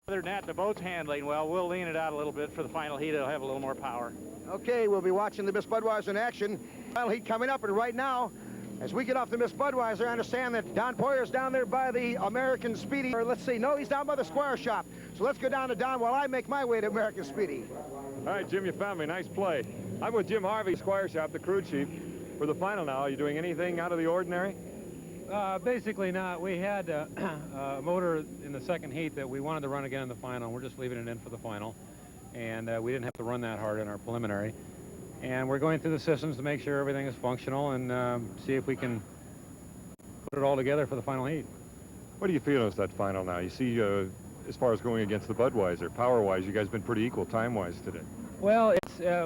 Other than that, the boat's handling well. We'll lean it out a little bit for the final heat. It'll have a little more power. Okay, we'll be watching the Miss Budweiser in action. Final heat coming up, and right now, as we get off the Miss Budweiser, I understand that Don Poyer's down there by the American Speedy. Or let's see, no, he's down by the Squire Shop. So let's go down to Don while I make my way to American Speedy. All right, Jim, you found me. Nice play. I'm with Jim Harvey, Squire Shop, the crew chief. For the final now, are you doing anything out of the ordinary? Basically not. We had a motor in the second heat that we wanted to run again in the final. We're just leaving it in for the final. And we didn't have to run that hard in our preliminary. And we're going through the systems to make sure everything is functional and see if we can put it all together for the final heat. What do you feel as that final now? You see, as far as going against the Budweiser, power-wise, you guys have been pretty equal time-wise today. Well,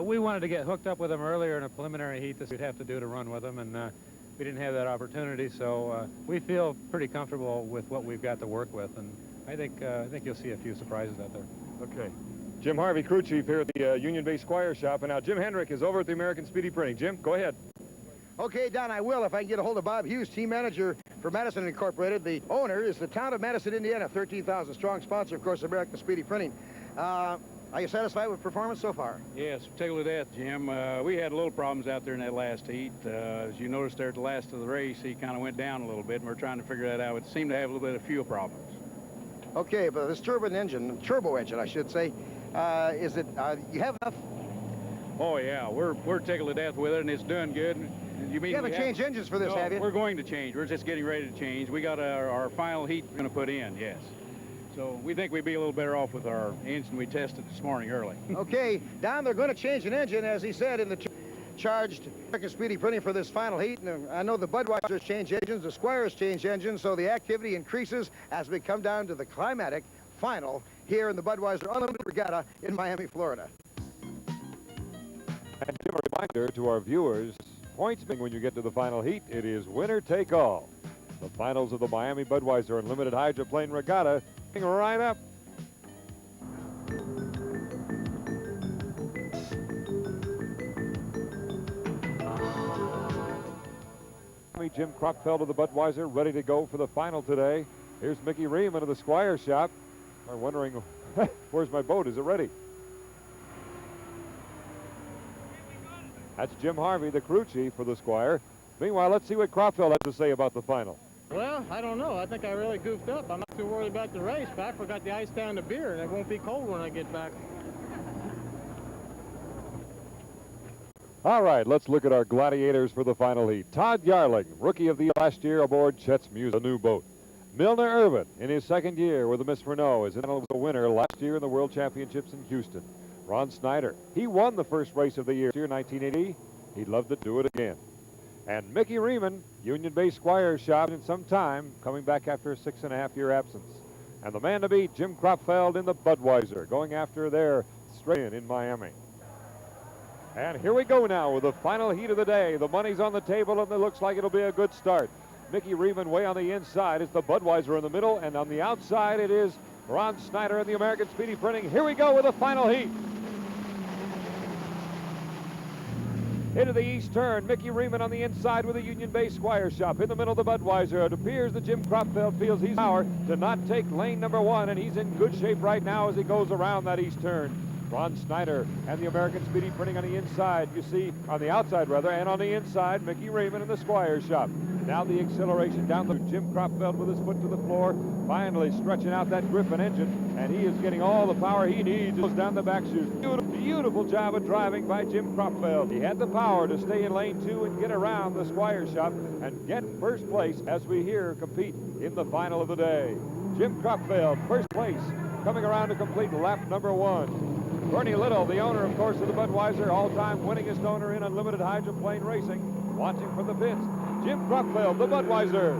we wanted to get hooked up with them earlier in a preliminary heat. This we'd have to do to run with them, and we didn't have that opportunity. So we feel pretty comfortable with what we've got to work with, and I think you'll see a few surprises out there. Okay. Jim Harvey, crew chief here at the Union Bay Squire Shop, and now Jim Hendrick is over at the American Speedy Printing. Jim, go ahead. Okay, Don, I will if I can get a hold of Bob Hughes, team manager for Madison Incorporated. The owner is the town of Madison, Indiana, 13,000 strong sponsor, of course, American Speedy Printing. Are you satisfied with performance so far? Yes, tickled to death, Jim. We had little problems out there in that last heat. As you noticed there at the last of the race, he kind of went down a little bit, and we're trying to figure that out. It seemed to have a little bit of fuel problems. Okay, but this turbo engine, I should say, is it, you have enough? Oh, yeah, we're tickled to death with it, and it's doing good. You mean you haven't changed engines for this, no, have you? We're going to change. We're just getting ready to change. We got our final heat we're going to put in, yes. So we think we'd be a little better off with our engine we tested this morning early. Okay, Don, they're going to change an engine, as he said, in the charged American Speedy Printing for this final heat. And I know the Budweiser's changed engines, the Squire's changed engines, so the activity increases as we come down to the climatic final here in the Budweiser Unlimited Regatta in Miami, Florida. And Jim, a reminder to our viewers, points being when you get to the final heat, it is winner take all. The finals of the Miami Budweiser Unlimited Hydroplane Regatta right up. Jim Crockfeld of the Budweiser ready to go for the final today. Here's Mickey Riemann of the Squire Shop. I'm wondering, where's my boat? Is it ready? That's Jim Harvey, the crew chief for the Squire. Meanwhile, let's see what Crockfeld has to say about the final. Well, I don't know. I think I really goofed up. I'm not too worried about the race, but I forgot the ice down the beer, and it won't be cold when I get back. All right, let's look at our Gladiators for the final heat. Todd Yarling, rookie of the year last year aboard Chet's Muse, a new boat. Milner Irvin, in his second year with the Miss Renault, is a winner last year in the World Championships in Houston. Ron Snyder, he won the first race of the year 1980. He'd love to do it again. And Mickey Riemann, Union Bay Squire Shop in some time, coming back after a 6.5-year absence. And the man to beat, Jim Crockfeld in the Budweiser, going after their straight in Miami. And here we go now with the final heat of the day. The money's on the table, and it looks like it'll be a good start. Mickey Riemann way on the inside. It's the Budweiser in the middle, and on the outside it is Ron Snyder in the American Speedy Printing. Here we go with the final heat. Into the east turn, Mickey Riemann on the inside with the Union Bay Squire Shop. In the middle, the Budweiser. It appears that Jim Crockfeld feels he's power to not take lane number one, and he's in good shape right now as he goes around that east turn. Ron Snyder and the American Speedy Printing on the inside. You see, on the outside rather, and on the inside, Mickey Riemann in the Squire Shop. Now the acceleration down the Jim Crockfeld with his foot to the floor, finally stretching out that Griffin engine, and he is getting all the power he needs. Goes down the back chute. Beautiful job of driving by Jim Crockfeld. He had the power to stay in lane 2 and get around the Squire Shop and get first place as we here compete in the final of the day. Jim Crockfeld, first place, coming around to complete lap number 1. Bernie Little, the owner, of course, of the Budweiser, all-time winningest owner in unlimited hydroplane racing, watching from the pits. Jim Crockfeld, the Budweiser.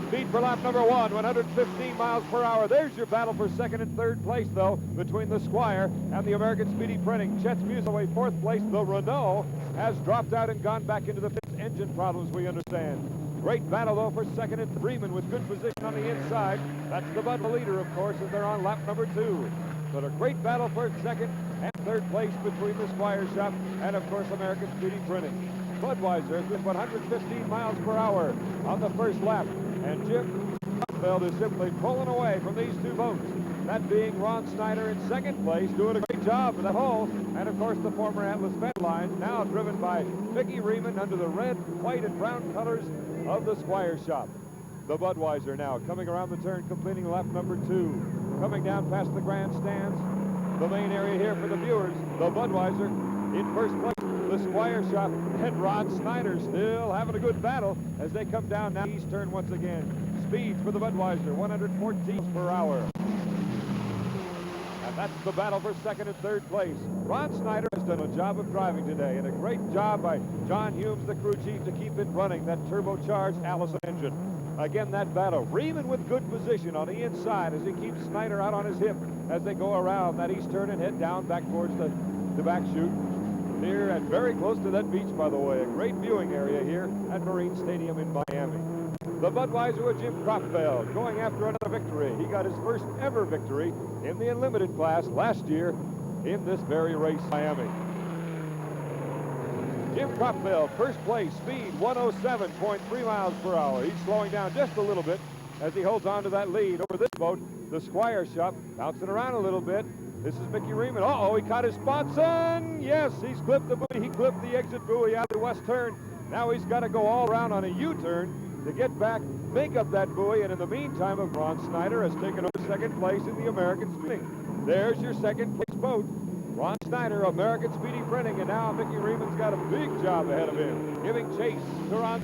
Speed for lap number 1, 115 miles per hour. There's your battle for second and third place, though, between the Squire and the American Speedy Printing. Chet's Muse away fourth place. The Renault has dropped out and gone back into the pits. Engine problems, we understand. Great battle, though, for second and Freeman with good position on the inside. That's the Bud leader, of course, as they're on lap number 2. But a great battle for second and third place between the Squire Shop and, of course, American Speedy Printing. Budweiser with 115 miles per hour on the first lap. And Jim Cropfield is simply pulling away from these two boats. That being Ron Snyder in second place, doing a great job for that hole. And of course, the former Atlas Fed line, now driven by Mickey Riemann under the red, white, and brown colors of the Squire Shop. The Budweiser now coming around the turn, completing lap number 2. Coming down past the grandstands, the main area here for the viewers, the Budweiser in first place. The Squire Shop and Ron Snyder still having a good battle as they come down now east turn once again. Speed for the Budweiser, 114 miles per hour. And that's the battle for second and third place. Ron Snyder has done a job of driving today, and a great job by John Humes, the crew chief, to keep it running, that turbocharged Allison engine. Again, that battle. Riemann with good position on the inside as he keeps Snyder out on his hip as they go around that east turn and head down back towards the back chute. Here and very close to that beach, by the way. A great viewing area here at Marine Stadium in Miami. The Budweiser with Jim Cropfield going after another victory. He got his first ever victory in the Unlimited class last year in this very race, Miami. Jim Cropfield, first place, speed 107.3 miles per hour. He's slowing down just a little bit as he holds on to that lead over this boat, the Squire Shop, bouncing around a little bit. This is Mickey Riemann. Uh-oh, he caught his spotson. Yes, he's clipped the buoy. He clipped the exit buoy out of the west turn. Now he's got to go all around on a U-turn to get back, make up that buoy, and in the meantime, Ron Snyder has taken over second place in the American Speeding. There's your second place boat. Ron Snyder, American Speedy Printing, and now Mickey Riemann's got a big job ahead of him, giving chase to Ron.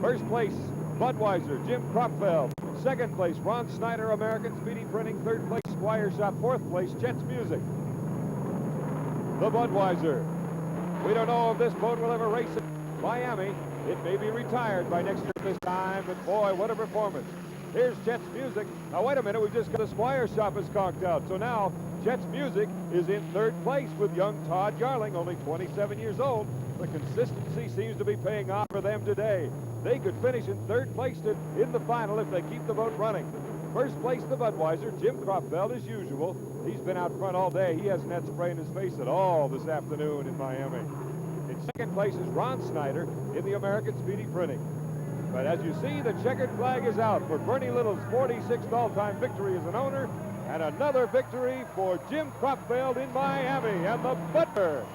First place, Budweiser, Jim Cropfield. Second place, Ron Snyder, American Speedy Printing. Third place, Squire Shop. Fourth place, Chet's Music. The Budweiser. We don't know if this boat will ever race in Miami. It may be retired by next year this time, but boy, what a performance. Here's Chet's Music. Now, wait a minute, we just got the Squire Shop is conked out. So now, Chet's Music is in third place with young Todd Yarling, only 27 years old. The consistency seems to be paying off for them today. They could finish in third place in the final if they keep the boat running. First place, the Budweiser, Jim Cropfield, as usual. He's been out front all day. He hasn't had spray in his face at all this afternoon in Miami. In second place is Ron Snyder in the American Speedy Printing. But as you see, the checkered flag is out for Bernie Little's 46th all-time victory as an owner, and another victory for Jim Cropfield in Miami and the Butler.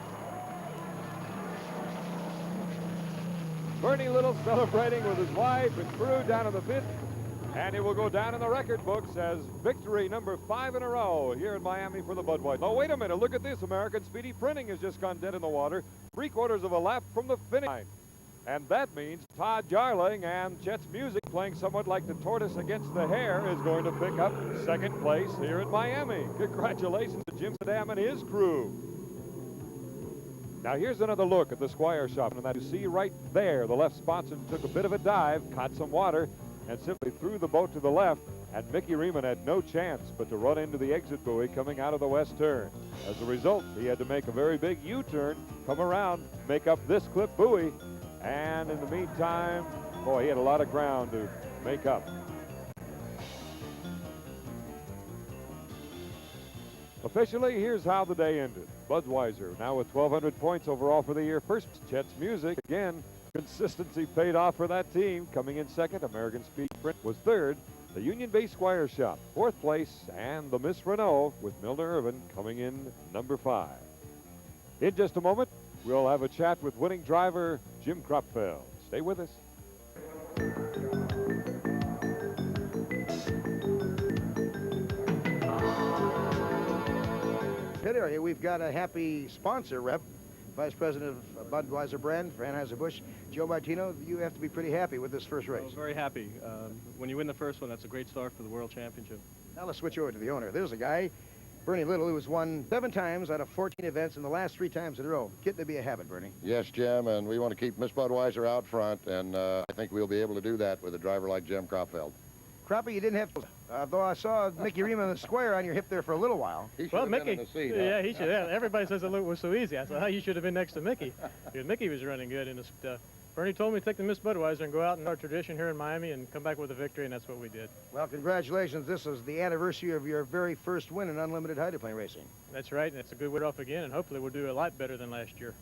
Bernie Little celebrating with his wife and crew down in the pit, and it will go down in the record books as victory number 5 in a row here in Miami for the Budweiser. Oh, wait a minute, look at this. American Speedy Printing has just gone dead in the water, 3/4 of a lap from the finish line. And that means Todd Yarling and Chet's Music, playing somewhat like the tortoise against the hare, is going to pick up second place here in Miami. Congratulations to Jim Saddam and his crew. Now here's another look at the Squire Shop, and that you see right there, the left sponsor took a bit of a dive, caught some water, and simply threw the boat to the left, and Mickey Riemann had no chance but to run into the exit buoy coming out of the west turn. As a result, he had to make a very big U-turn, come around, make up this clip buoy, and in the meantime, boy, he had a lot of ground to make up. Officially, here's how the day ended. Budweiser now with 1,200 points overall for the year. First, Chet's Music. Again, consistency paid off for that team. Coming in second, American Speed Print was third. The Union Bay Squire Shop, fourth place, and the Miss Renault with Milner Irvin coming in number 5. In just a moment, we'll have a chat with winning driver Jim Cropfield. Stay with us. Pit area, we've got a happy sponsor rep, Vice President of Budweiser brand for Anheuser-Busch, Joe Martino. You have to be pretty happy with this first race. I was very happy. When you win the first one, that's a great start for the World Championship. Now let's switch over to the owner. There's a guy, Bernie Little, who has won 7 times out of 14 events in the last 3 times in a row. Getting to be a habit, Bernie. Yes, Jim, and we want to keep Miss Budweiser out front, and I think we'll be able to do that with a driver like Jim Cropfield. Crappie, you didn't have to, though I saw Mickey Riemann the square on your hip there for a little while. He should Well, have Mickey, been in the seat, huh? yeah, he should have. Everybody says the loop was so easy. I said, oh, you should have been next to Mickey. Because Mickey was running good. And Bernie told me to take the Miss Budweiser and go out and our tradition here in Miami and come back with a victory, and that's what we did. Well, congratulations. This is the anniversary of your very first win in unlimited hydroplane racing. That's right, and it's a good way off again, and hopefully we'll do a lot better than last year.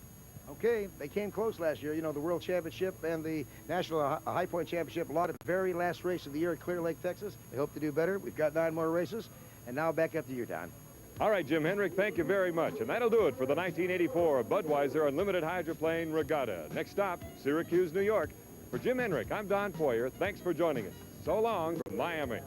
Okay, they came close last year. You know, the World Championship and the National High Point Championship, a lot of the very last race of the year at Clear Lake, Texas. They hope to do better. We've got 9 more races. And now back up to you, Don. All right, Jim Henrik, thank you very much. And that'll do it for the 1984 Budweiser Unlimited Hydroplane Regatta. Next stop, Syracuse, New York. For Jim Henrik, I'm Don Poyer. Thanks for joining us. So long from Miami.